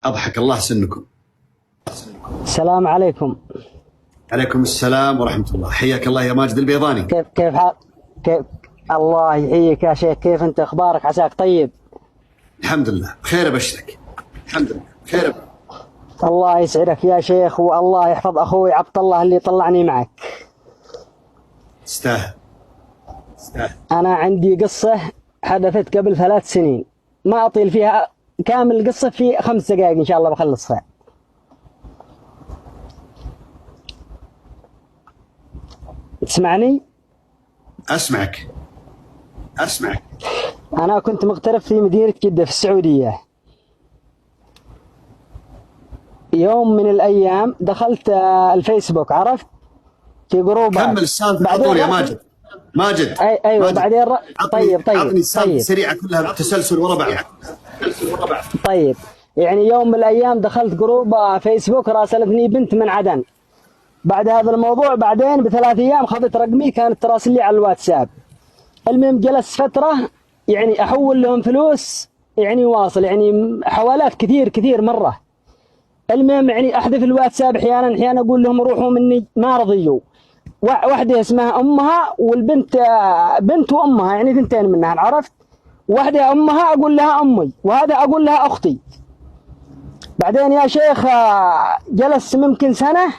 أضحك الله سنكم. السلام عليكم. عليكم السلام ورحمة الله. حياك الله يا ماجد البيضاني. كيف حال؟ كيف؟ الله يحييك يا شيخ، كيف أنت؟ أخبارك؟ عساك طيب؟ الحمد لله بخير أبشرك. الحمد لله بخير. الله يسعدك يا شيخ، والله يحفظ أخوي عبد الله اللي طلعني معك. تستاهل. أنا عندي قصة حدثت قبل 3 سنين، ما أطيل فيها، كامل القصة في 5 دقائق إن شاء الله بخلصها. تسمعني؟ أسمعك. أنا كنت مغترب في مدينة جدة في السعودية. يوم من الأيام دخلت الفيسبوك، عرفت؟ في جروبات. كمل السالفة على طول يا ماجد. أيوة ماجد. بعدين طيب عطني السالفة سريعة كلها بتسلسل ورا بعض. طيب، يعني يوم من الأيام دخلت جروب فيسبوك، راسلتني بنت من عدن. بعد هذا الموضوع بعدين ب3 أيام خذت رقمي، كانت تراسل لي على الواتساب. المهم جلس فترة يعني أحول لهم فلوس، يعني واصل يعني حوالات كثير مرة. المهم يعني أحذف الواتساب أحيانا أقول لهم روحوا مني، ما رضيوا. واحدة اسمها أمها، والبنت بنت وأمها، يعني 2 منها، عرفت؟ واحدة أمها أقول لها أمي، وهذا أقول لها أختي. بعدين يا شيخ جلس ممكن سنة،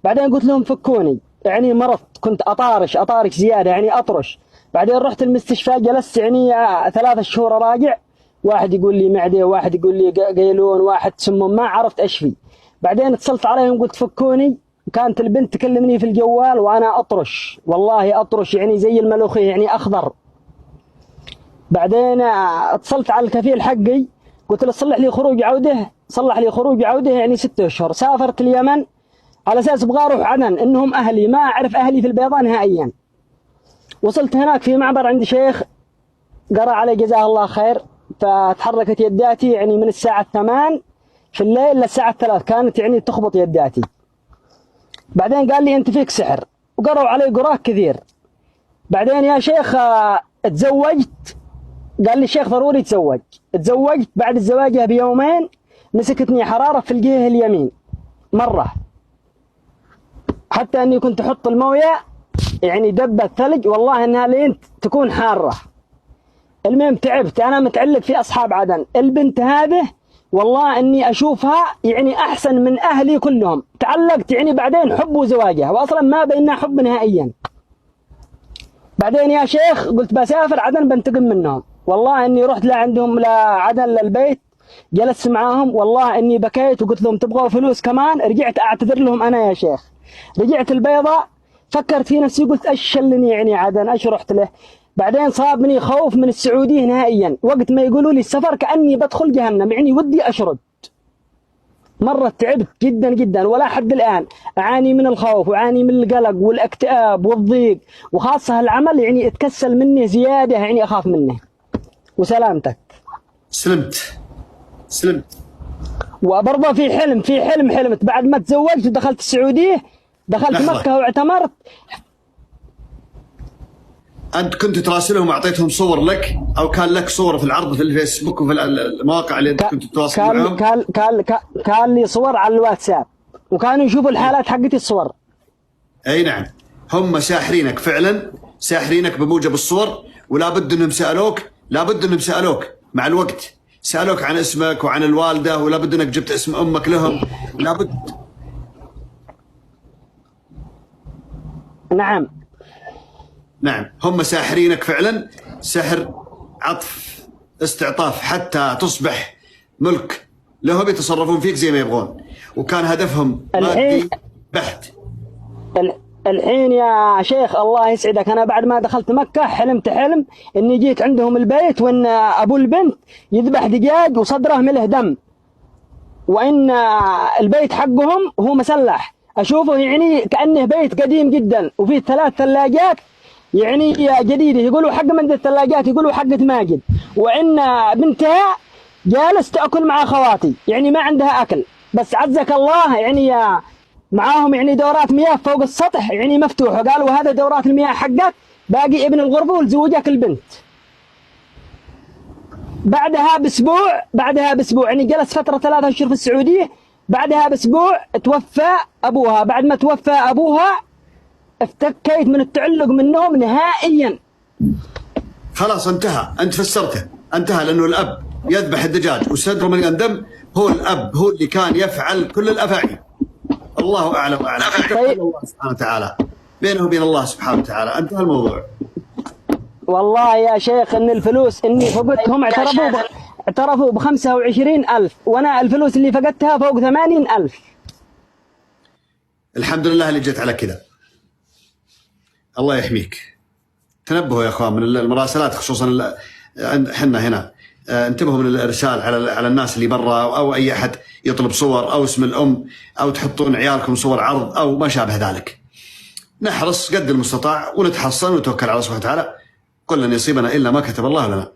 بعدين قلت لهم فكوني، يعني مرضت، كنت أطارش زيادة، يعني أطرش. بعدين رحت المستشفى، جلست يعني 3 شهور راجع، واحد يقول لي معدة، واحد يقول لي قيلون، واحد سمم، ما عرفت أشفي. بعدين اتصلت عليهم قلت فكوني، كانت البنت تكلمني في الجوال وأنا أطرش، والله أطرش يعني زي الملوخية، يعني أخضر. بعدين اتصلت على الكفيل حقي، قلت له صلح لي خروج عودة، صلح لي خروج عودة يعني 6 أشهر. سافرت اليمن على أساس أبغى أروح عدن، إنهم أهلي، ما أعرف أهلي في البيضاء نهائيا. وصلت هناك في معبر عند شيخ، قرأ علي جزاه الله خير، فتحركت يداتي يعني من الساعة 8 في الليل للساعة 3، كانت يعني تخبط يداتي. بعدين قال لي أنت فيك سحر، وقرأوا علي قراء كثير. بعدين يا شيخ اتزوجت، قال لي الشيخ ضروري تزوجت. بعد الزواج ب2 مسكتني حرارة في الجهة اليمين مرة، حتى أني كنت أحط الموية يعني دبت ثلج، والله أنها لين تكون حارة. المهم تعبت، أنا متعلق في أصحاب عدن. البنت هذه والله أني أشوفها يعني أحسن من أهلي كلهم، تعلقت يعني. بعدين حب وزواجها، وأصلا ما بيننا حب نهائيا. بعدين يا شيخ قلت بسافر عدن بنتقم منهم، والله أني رحت لعندهم لعدن للبيت، جلست معاهم، والله أني بكيت وقلت لهم تبغوا فلوس كمان. رجعت أعتذر لهم أنا يا شيخ، رجعت البيضاء، فكرت في نفسي قلت أيش شلني يعني عدن، أيش رحت له. بعدين صابني خوف من السعودية نهائيا، وقت ما يقولوا لي السفر كأني بدخل جهنم، يعني ودي أشرد. مرة تعبت جدا، ولا حد الآن أعاني من الخوف، وأعاني من القلق والاكتئاب والضيق، وخاصة العمل يعني اتكسل منه زيادة، يعني أخاف منه. وسلامتك. سلمت. وبرضه في حلم حلمت بعد ما تزوجت ودخلت السعودية، دخلت مكة واعتمرت. أنت كنت تراسلهم وأعطيتهم صور لك، أو كان لك صور في العرض في الفيسبوك وفي المواقع اللي أنت كنت تتواصل معهم؟ كان لي صور على الواتساب، وكانوا يشوفوا الحالات حقتي الصور. أي نعم، هم ساحرينك فعلا، ساحرينك بموجب الصور. ولا بد أنهم سألوك مع الوقت، سألوك عن اسمك وعن الوالدة، ولا بد أنك جبت اسم أمك لهم، لا بد. نعم، هم ساحرينك فعلا، سحر عطف استعطاف، حتى تصبح ملك لهم، يتصرفون فيك زي ما يبغون، وكان هدفهم مادي بحت. الحين يا شيخ الله يسعدك، أنا بعد ما دخلت مكة حلمت حلم إني جيت عندهم البيت، وإن أبو البنت يذبح دجاج وصدره مله دم، وإن البيت حقهم هو مسلح، أشوفه يعني كأنه بيت قديم جدا، وفيه 3 ثلاجات يعني جديدة، يقولوا حق من الثلاجات يقولوا حقة ماجد، وإن بنتها جالس تأكل مع خواتي، يعني ما عندها أكل، بس عزك الله يعني معاهم يعني دورات مياه فوق السطح يعني مفتوحة، قالوا هذا دورات المياه حقك، باقي ابن الغرفة ولزوجك البنت. بعدها باسبوع يعني جلس فتره 3 اشهر في السعوديه. بعدها باسبوع توفى ابوها. بعد ما توفى ابوها افتكيت من التعلق منهم نهائيا. خلاص انتهى، انت فسرته، انتهى. لانه الاب يذبح الدجاج وصدره مليان دم، هو الاب هو اللي كان يفعل كل الافاعيل. الله اعلم واعلم. طيب. الله سبحانه وتعالى بينه وبين الله سبحانه وتعالى، انتهى الموضوع. والله يا شيخ ان الفلوس اني فقدتهم اعترفوا ب 25,000 وانا الفلوس اللي فقدتها فوق 80,000. الحمد لله اللي جت على كذا. الله يحميك. تنبهوا يا اخوان من المراسلات، خصوصا احنا هنا، انتبهوا من الارسال على الناس اللي برا، او اي احد يطلب صور او اسم الام، او تحطون عيالكم صور عرض او ما شابه ذلك. نحرص قد المستطاع ونتحصن ونتوكل على الله سبحانه وتعالى. قل لن يصيبنا الا ما كتب الله لنا.